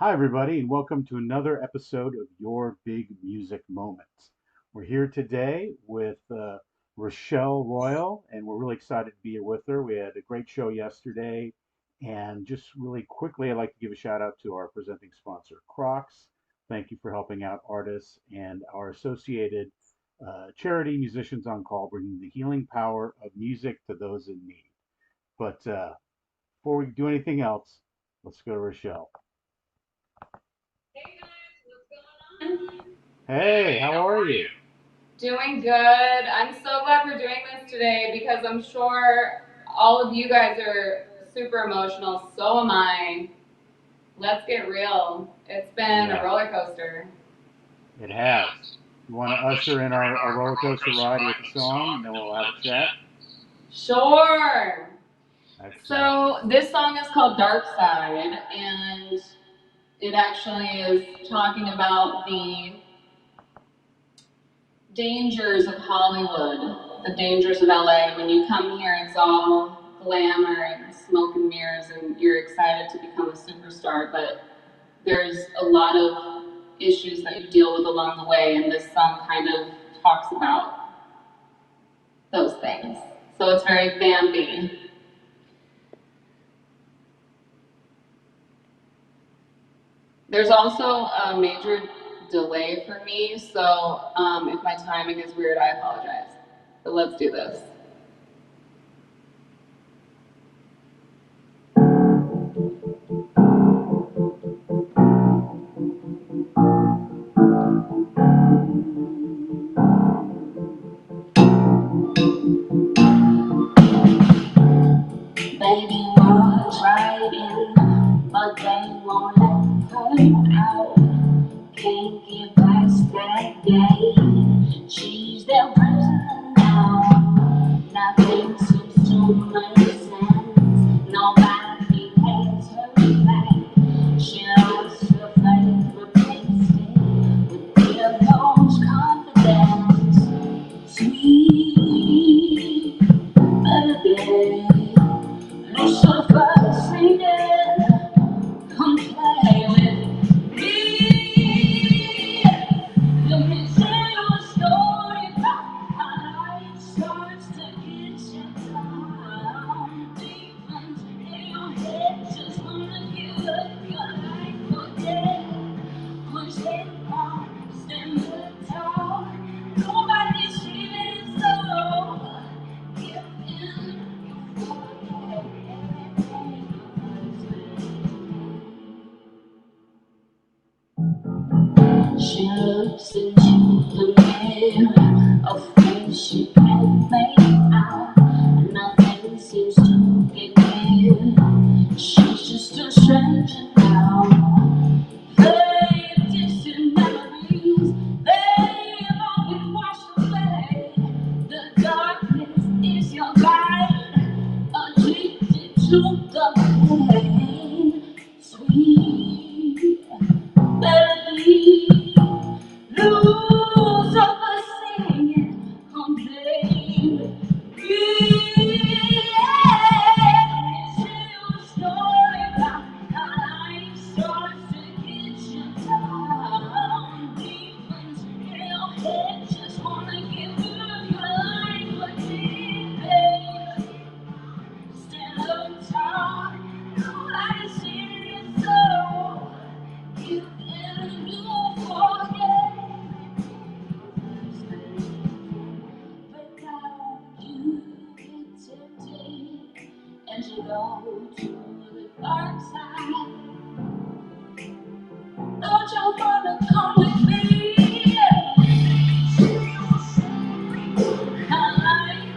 Hi, everybody, and welcome to another episode of Your Big Music Moments. We're here today with Rachele Royale, and we're really excited to be here with her. We had a great show yesterday, and just really quickly, I'd like to give a shout out to our presenting sponsor, Crocs. Thank you for helping out artists and our associated charity, Musicians on Call, bringing the healing power of music to those in need. But before we do anything else, let's go to Rachele. Hey, how are you? Doing good. I'm so glad we're doing this today because I'm sure all of you guys are super emotional. So am I. Let's get real. It's been a Yeah, roller coaster. it has. You want to usher in our roller coaster ride with a song, and then we'll have a chat? Sure. Excellent. So, this song is called Dark Side, and it actually is talking about the dangers of Hollywood, the dangers of LA. When you come here, it's all glamour and smoke and mirrors, and you're excited to become a superstar. But there's a lot of issues that you deal with along the way, and this song kind of talks about those things. So it's very vampy. There's also a major delay for me, so if my timing is weird, I apologize. But let's do this. Baby was right in, but they won't let her out. Can't get past that day. She's their prisoner now. Nothing seems to make sense. Nobody has her back. She lost her faith, replaced it with their most confidence. Sweet melody. Lucifer singing, come play with me. Let me tell you a story about how life starts to get you down. Demons in your head just wanna give up your life for dead. Push them on, stand tall. Nobody's feeling so. Give in, you forget everything you was. She looks into the mirror, a face she can't make out. Nothing seems to get clear. She's just a stranger now. Vague, distant memories, they have all been washed away. The darkness is your guide, addicted to the pain. Sweet melody, lose of a singing on David. Tell you a story about how life starts to get you down. Demons in your head just wanna give you your life, but baby, stand up tall. Nobody's seen it so. You can do forget. But now you get tempted and you go to the dark side. Don't you wanna come with me? I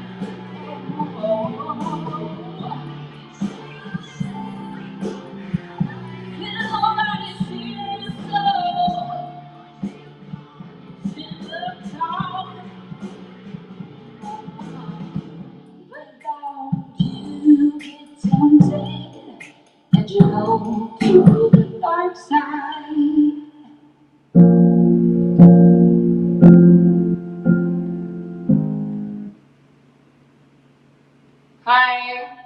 nobody sees so. Stand up tall. But don't you get tempted and you go to the dark side. Hi.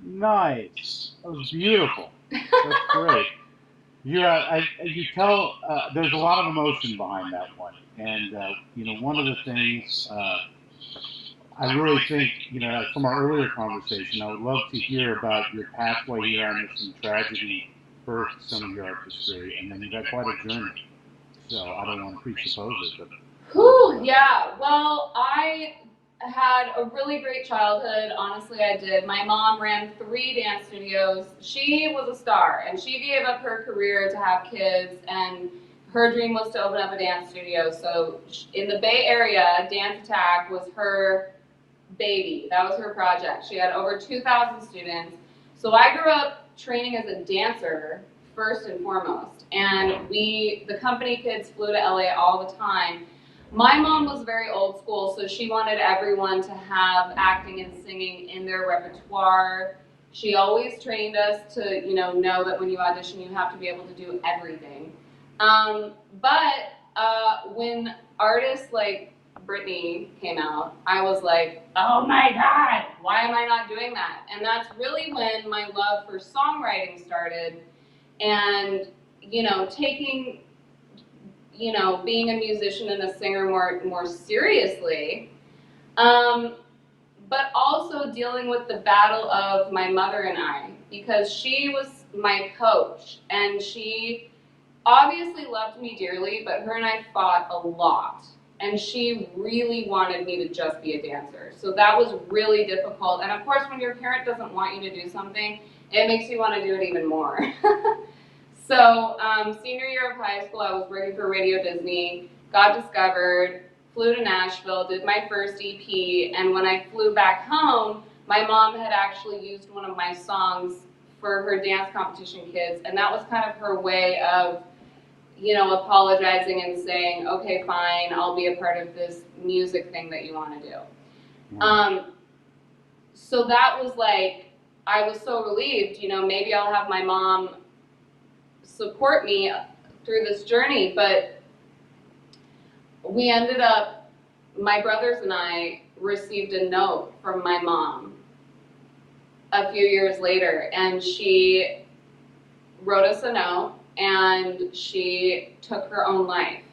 Nice. That was beautiful. That's great. You tell there's a lot of emotion behind that one, and one of the things I really think from our earlier conversation, I would love to hear about your pathway here. I know some tragedy birthed some of your artistry, and then you've had quite a journey. So I don't want to presuppose it, but tell us Whew, about that. yeah. Well, I had a really great childhood. Honestly, I did. My mom ran 3 dance studios. She was a star, and she gave up her career to have kids, and her dream was to open up a dance studio. So in the Bay Area, Dance Attack was her baby. That was her project. She had over 2,000 students. So I grew up training as a dancer first and foremost. And the company kids flew to LA all the time. My mom was very old school, so she wanted everyone to have acting and singing in their repertoire. She always trained us to, know that when you audition, you have to be able to do everything. But when artists like Britney came out, I was like, oh my God, why am I not doing that? And that's really when my love for songwriting started, and taking being a musician and a singer more seriously, um, but also dealing with the battle of my mother and I, because she was my coach, and she obviously loved me dearly, but her and I fought a lot. And she really wanted me to just be a dancer. So that was really difficult. And of course, when your parent doesn't want you to do something, it makes you want to do it even more. So senior year of high school, I was working for Radio Disney, got discovered, flew to Nashville, did my first EP, and when I flew back home, my mom had actually used one of my songs for her dance competition kids, and that was kind of her way of apologizing and saying, okay, fine, I'll be a part of this music thing that you want to do. Wow. So that was like, I was so relieved, maybe I'll have my mom support me through this journey. But we ended up, my brothers and I received a note from my mom a few years later, and she wrote us a note, and she took her own life.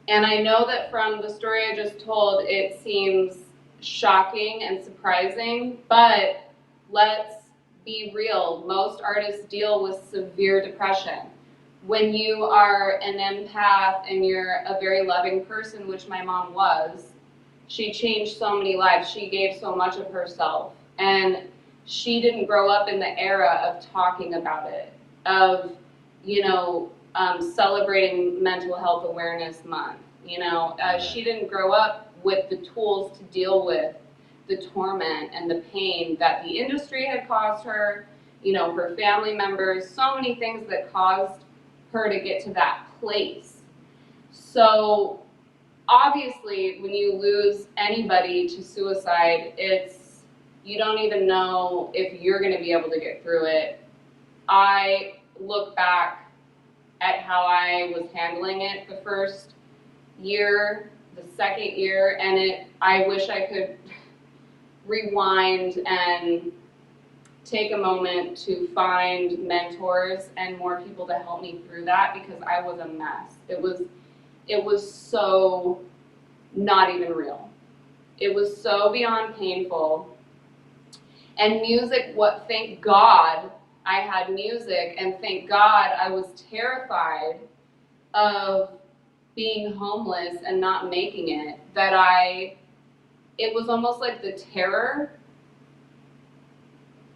And I know that from the story I just told, it seems shocking and surprising, but let's be real. Most artists deal with severe depression. When you are an empath and you're a very loving person, which my mom was, she changed so many lives. She gave so much of herself. And she didn't grow up in the era of talking about it, of, celebrating Mental Health Awareness Month. She didn't grow up with the tools to deal with the torment and the pain that the industry had caused her, her family members, so many things that caused her to get to that place. So obviously, when you lose anybody to suicide, you don't even know if you're going to be able to get through it. I look back at how I was handling it the first year, the second year, and I wish I could rewind and take a moment to find mentors and more people to help me through that, because I was a mess. It was so not even real. It was so beyond painful. And music, thank God I had music, and thank God I was terrified of being homeless and not making it, it was almost like the terror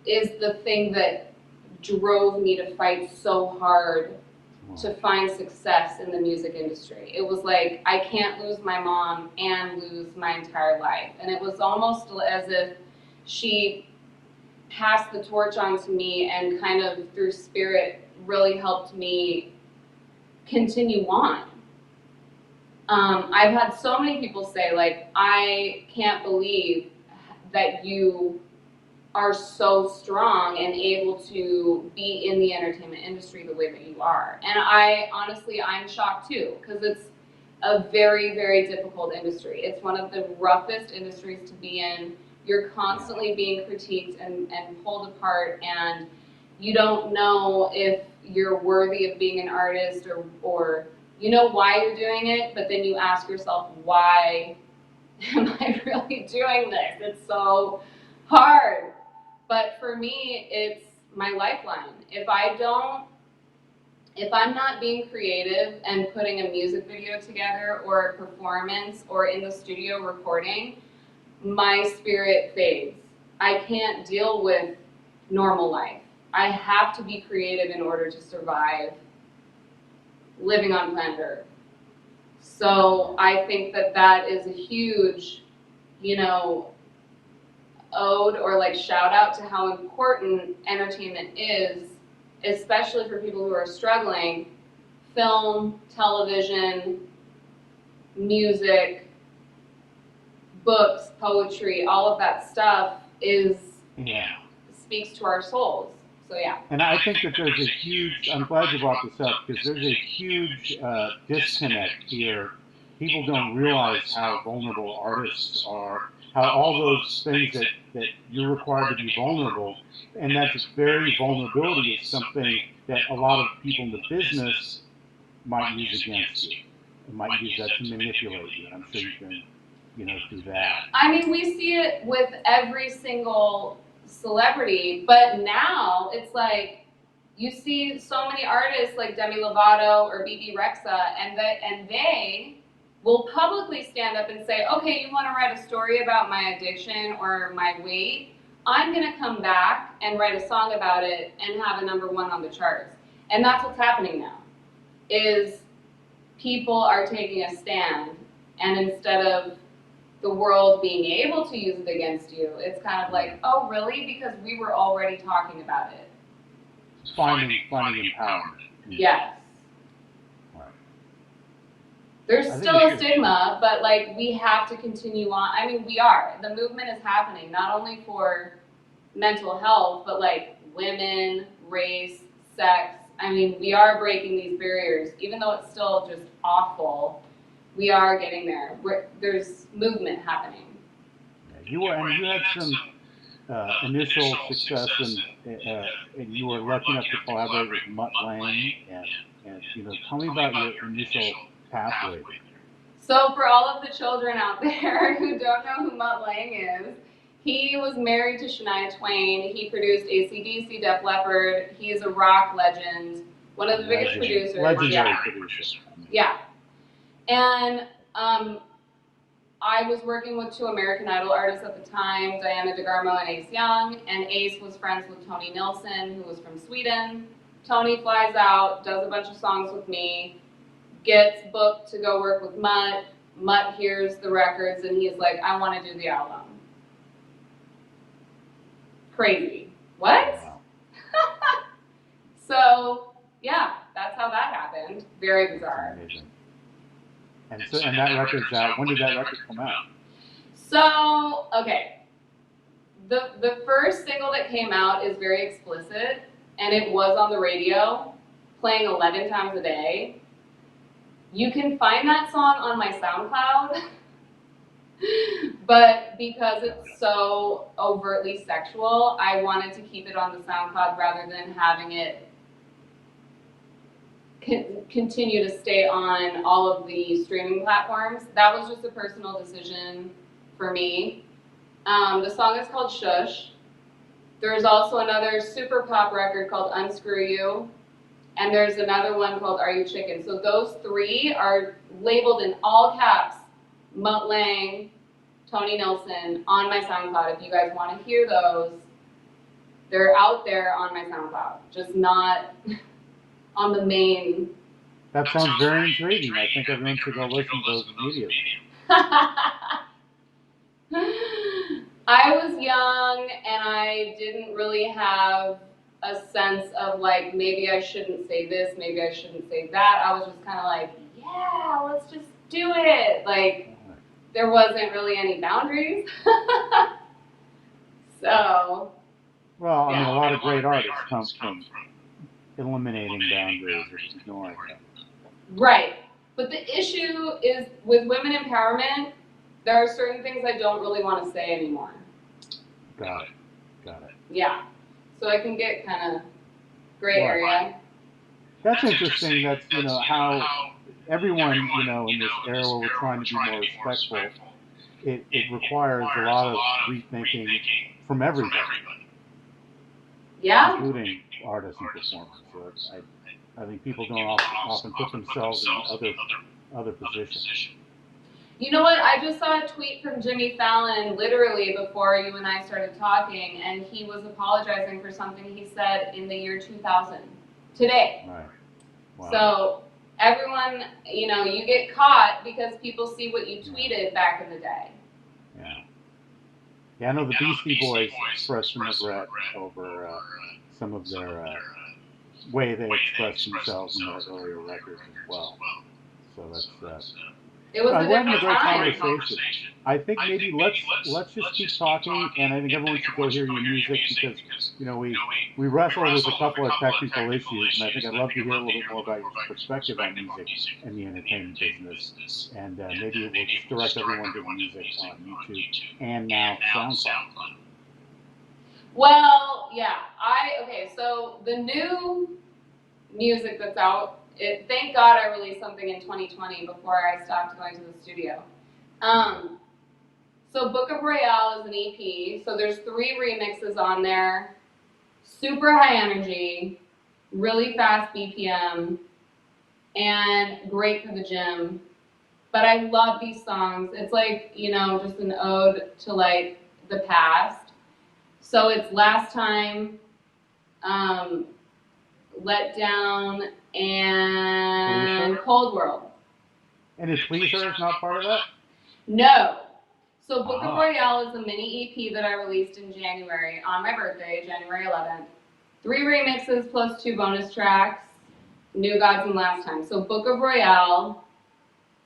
is the thing that drove me to fight so hard to find success in the music industry. It was like, I can't lose my mom and lose my entire life. And it was almost as if she passed the torch on to me, and kind of through spirit really helped me continue on. I've had so many people say, like, I can't believe that you are so strong and able to be in the entertainment industry the way that you are. And I'm shocked too, because it's a very, very difficult industry. It's one of the roughest industries to be in. You're constantly being critiqued and pulled apart, and you don't know if you're worthy of being an artist, or you know why you're doing it, but then you ask yourself, why am I really doing this? It's so hard. But for me, it's my lifeline. If I'm not being creative and putting a music video together or a performance or in the studio recording, my spirit fades. I can't deal with normal life. I have to be creative in order to survive living on planet Earth. So I think that that is a huge, you know, ode or like shout out to how important entertainment is, especially for people who are struggling. Film, television, music, books, poetry, all of that stuff is speaks to our souls. So yeah. And I think that there's a huge, I'm glad you brought this up because there's a huge disconnect here. People don't realize how vulnerable artists are, how all those things that you're required to be vulnerable, and that very vulnerability is something that a lot of people in the business might use against you, and might use that to manipulate you. And I'm sure you can, do that. I mean, we see it with every single celebrity, but now it's like you see so many artists like Demi Lovato or BB Rexa, and they will publicly stand up and say, okay, you want to write a story about my addiction or my weight? I'm going to come back and write a song about it and have a #1 on the charts. And that's what's happening now, is people are taking a stand, and instead of the world being able to use it against you, it's kind of like, oh, really? Because we were already talking about it. Finding empowerment. Yes. Right. There's still a stigma, but like we have to continue on. I mean, we are. The movement is happening, not only for mental health, but like women, race, sex. I mean, we are breaking these barriers, even though it's still just awful. We are getting there. There's movement happening. You had some initial success, and you were lucky enough to collaborate with Mutt Lange, and tell me about your initial pathway there. So for all of the children out there who don't know who Mutt Lange is, he was married to Shania Twain. He produced AC/DC, Def Leppard. He is a rock legend, one of the biggest producers. Legendary producer. Yeah. And I was working with 2 American Idol artists at the time, Diana DeGarmo and Ace Young, and Ace was friends with Tony Nilsson, who was from Sweden. Tony flies out, does a bunch of songs with me, gets booked to go work with Mutt. Mutt hears the records, and he's like, I want to do the album. Crazy. What? Wow. So, yeah, that's how that happened. Very bizarre. And that record's out. When did that record come out? So, okay. The first single that came out is very explicit, and it was on the radio, playing 11 times a day. You can find that song on my SoundCloud, but because it's so overtly sexual, I wanted to keep it on the SoundCloud rather than having it continue to stay on all of the streaming platforms. That was just a personal decision for me. The song is called Shush. There's also another super pop record called Unscrew You, and there's another one called Are You Chicken? So those 3 are labeled in all caps, Mutt Lange, Tony Nilsson, on my SoundCloud. If you guys want to hear those, they're out there on my SoundCloud, just not on the main. That sounds very intriguing. I think everyone should go listen to those immediately. I was young, and I didn't really have a sense of like, maybe I shouldn't say this, maybe I shouldn't say that. I was just kind of like, yeah, let's just do it. Like, there wasn't really any boundaries. So. Well, I mean, a lot of great artists come from eliminating boundaries or ignoring them. Right. But the issue is with women empowerment, there are certain things I don't really want to say anymore. Got it. Yeah. So I can get kind of gray Right. area. That's interesting. That's, how everyone, in this era where we're trying to be more respectful, it requires a lot of rethinking from everybody, Yeah. including artists and performers. So I think people don't often put themselves in other positions. You know what? I just saw a tweet from Jimmy Fallon literally before you and I started talking, and he was apologizing for something he said in the year 2000 today. Right. Wow. So everyone, you get caught because people see what you Yeah. tweeted back in the day. Yeah. Yeah, I know the Beastie Boys expressed some regret over some of their way they expressed themselves in their earlier records as well. So that's It was a we're having a different great time. conversation. I think maybe let's just keep talking, and I think everyone should go hear your music because we wrestled with a couple of technical issues, and I think I'd love to hear a little bit more about your perspective on music and the entertainment business, and maybe we'll just direct everyone to the music on YouTube and now SoundCloud. Well, yeah. Okay, so the new music that's out, thank God I released something in 2020 before I stopped going to the studio. So Book of Royale is an EP. So there's 3 remixes on there. Super high energy, really fast BPM, and great for the gym. But I love these songs. It's like, just an ode to like the past. So it's Last Time, Let Down, and Cold World. And is Please Her is not part of that? No. So Book of Royale is a mini EP that I released in January on my birthday, January 11th. 3 remixes plus 2 bonus tracks, New Gods and Last Time. So Book of Royale,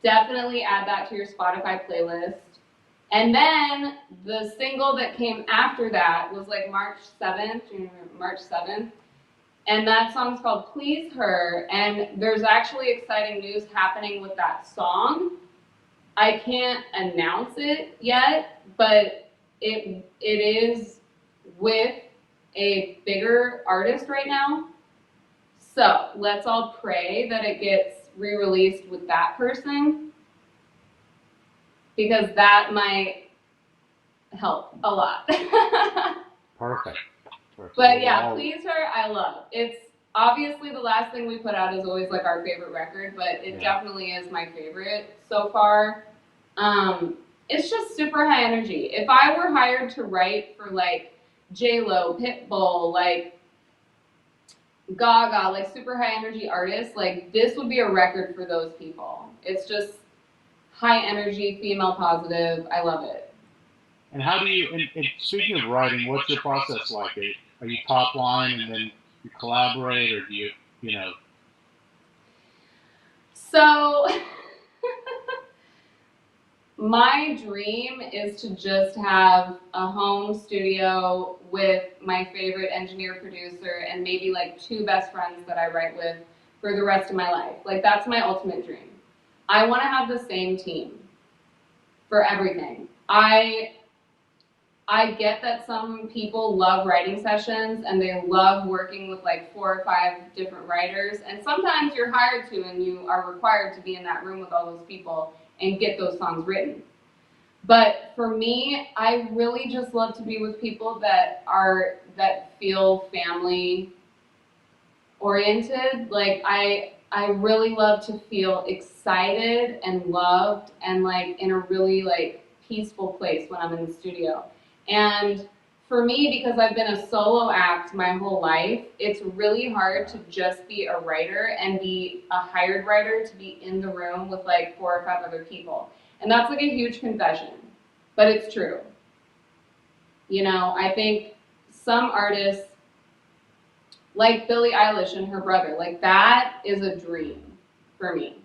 definitely add that to your Spotify playlist. And then the single that came after that was like March 7th. And that song's called Please Her. And there's actually exciting news happening with that song. I can't announce it yet, but it is with a bigger artist right now. So let's all pray that it gets re-released with that person, because that might help a lot. Perfect. But yeah, Please Her, I love. It's obviously the last thing we put out is always like our favorite record, but it definitely is my favorite so far. It's just super high energy. If I were hired to write for like J-Lo, Pitbull, like Gaga, like super high energy artists, like this would be a record for those people. It's just high energy, female positive. I love it. And how do you, and speaking of writing, what's your process like? Are you top line and then you collaborate, or do you? So, my dream is to just have a home studio with my favorite engineer producer and maybe like 2 best friends that I write with for the rest of my life. Like that's my ultimate dream. I want to have the same team for everything. I get that some people love writing sessions and they love working with like 4 or 5 different writers, and sometimes you're hired to and you are required to be in that room with all those people and get those songs written. But for me, I really just love to be with people that feel family oriented. Like I really love to feel excited and loved and like in a really like peaceful place when I'm in the studio. And for me, because I've been a solo act my whole life, it's really hard to just be a writer and be a hired writer to be in the room with like 4 or 5 other people. And that's like a huge confession, but it's true. I think some artists, like Billie Eilish and her brother, like that is a dream for me.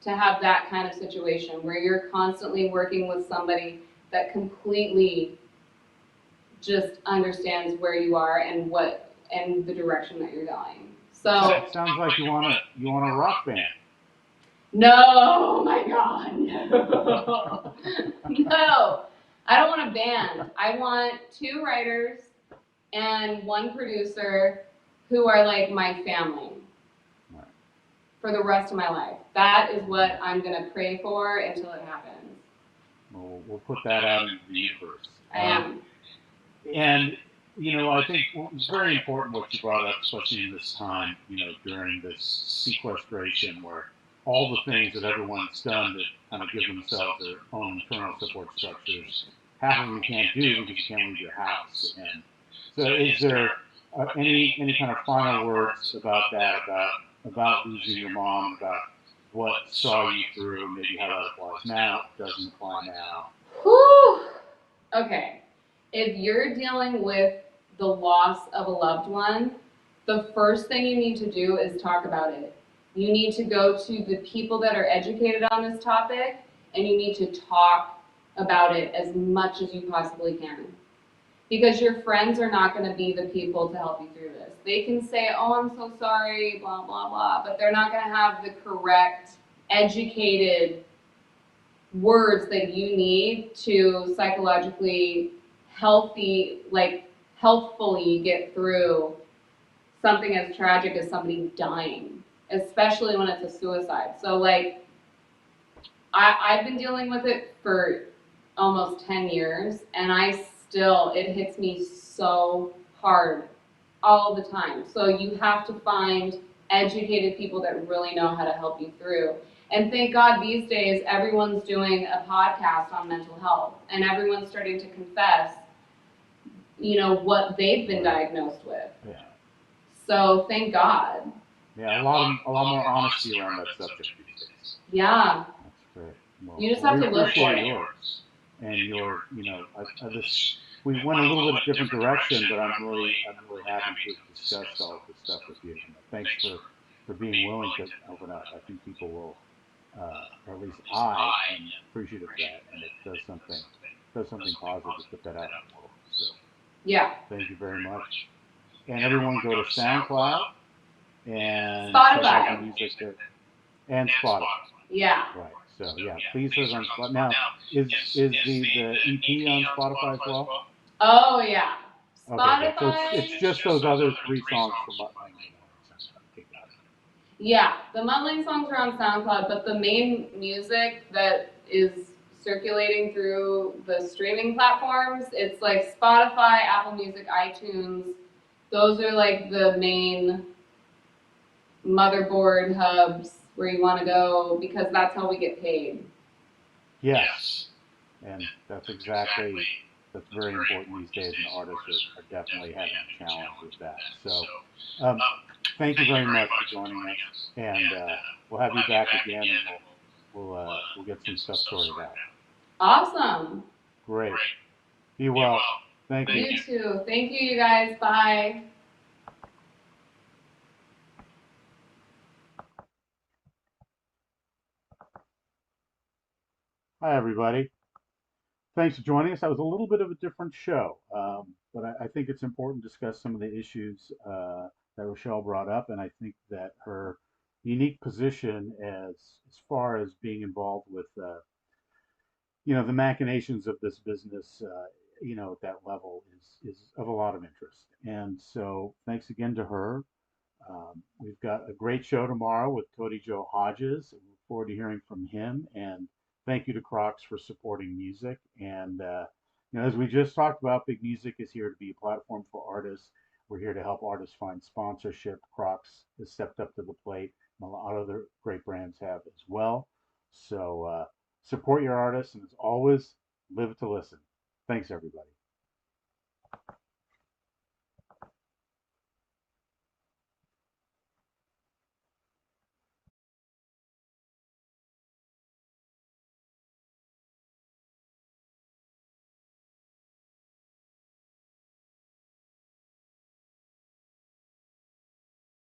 To have that kind of situation where you're constantly working with somebody that completely just understands where you are and the direction that you're going. So it sounds like you want a rock band. No, my God, no. No, I don't want a band. I want 2 writers and 1 producer who are like my family Right. for the rest of my life. That is Mhm. what I'm gonna pray for until it happens. Well, we'll put that out into the universe. I am. And I think it's very important what you brought up, especially in this time, during this sequestration where all the things that everyone's done to kind of give themselves their own internal support structures, half of them you can't do because you can't leave your house. And so, is there any kind of final words about that, about losing your mom, and about what saw you through, and maybe how that applies now, doesn't apply now? Whew. Okay. If you're dealing with the loss of a loved one, the first thing you need to do is talk about it. You need to go to the people that are educated on this topic and you need to talk about it as much as you possibly can. Because your friends are not going to be the people to help you through this. They can say, "Oh, I'm so sorry, blah, blah, blah," but they're not going to have the correct, educated words that you need to psychologically healthfully get through something as tragic as somebody dying, especially when it's a suicide. So like I've been dealing with it for almost 10 years and it hits me so hard all the time. So you have to find educated people that really know how to help you through. And thank God these days everyone's doing a podcast on mental health and everyone's starting to confess, what they've been Right. diagnosed with. Yeah. So thank God. Yeah, a lot more honesty around that subject these days. Yeah. That's great. Well, You just have we to look for appreciate it. yours and this. We went a little bit of different direction, but I'm really happy to have discussed all of this stuff with you. Thanks for being willing to open up. I think people will, or at least I am appreciative of that, and it does something positive to put that out in the world. So Yeah. thank you very much. And everyone go to SoundCloud and check out the Spotify. music there, and Spotify. Yeah. Right. So yeah, please search on Spotify. Now, is the EP on Spotify as well? Oh yeah. Okay, good. So it's Spotify. just those other three songs from Muttlands that are on SoundCloud. Okay, got Yeah, the muddling songs are on SoundCloud, but the main music that is circulating through the streaming platforms, it's like Spotify, Apple Music, iTunes. Those are like the main motherboard hubs where you want to go because that's how we get paid. Yes, and that's very important these days, and artists are definitely having a challenge with that. So, um, thank you very much for joining us, and we'll have you back again, and we'll get some stuff sorted out. Awesome. Great. Be well. Thank you. You too. Thank you, you guys. Bye. Hi, everybody. Thanks for joining us. That was a little bit of a different show, but I think it's important to discuss some of the issues that Rochelle brought up, and I think that her unique position as far as being involved with the machinations of this business, at that level is of a lot of interest. And so, thanks again to her. We've got a great show tomorrow with Cody Joe Hodges. We look forward to hearing from him. And thank you to Crocs for supporting music. And as we just talked about, Big Music is here to be a platform for artists. We're here to help artists find sponsorship. Crocs has stepped up to the plate. And a lot of other great brands have as well. So support your artists, and as always, live to listen. Thanks, everybody.